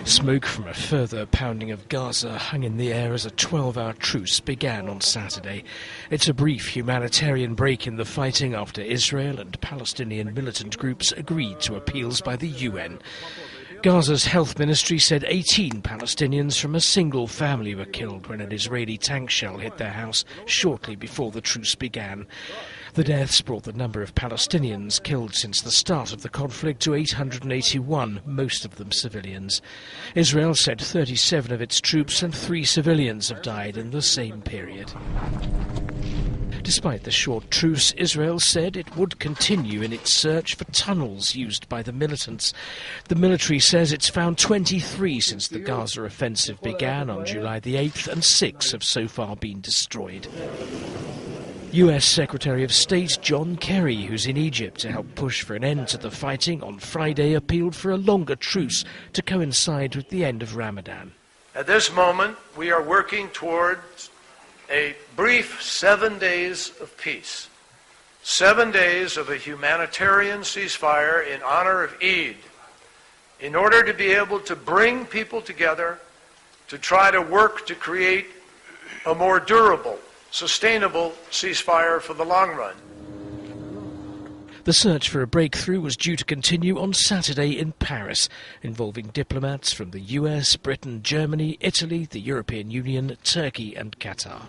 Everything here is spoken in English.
Smoke from a further pounding of Gaza hung in the air as a 12-hour truce began on Saturday. It's a brief humanitarian break in the fighting after Israel and Palestinian militant groups agreed to appeals by the UN. Gaza's health ministry said 18 Palestinians from a single family were killed when an Israeli tank shell hit their house shortly before the truce began. The deaths brought the number of Palestinians killed since the start of the conflict to 881, most of them civilians. Israel said 37 of its troops and 3 civilians have died in the same period. Despite the short truce, Israel said it would continue in its search for tunnels used by the militants. The military says it's found 23 since the Gaza offensive began on July the 8th, and 6 have so far been destroyed. US Secretary of State John Kerry, who's in Egypt to help push for an end to the fighting, on Friday appealed for a longer truce to coincide with the end of Ramadan. At this moment, we are working towards a brief 7 days of peace. 7 days of a humanitarian ceasefire in honor of Eid, in order to be able to bring people together to try to work to create a more durable, sustainable ceasefire for the long run. The search for a breakthrough was due to continue on Saturday in Paris, involving diplomats from the US, Britain, Germany, Italy, the European Union, Turkey and Qatar.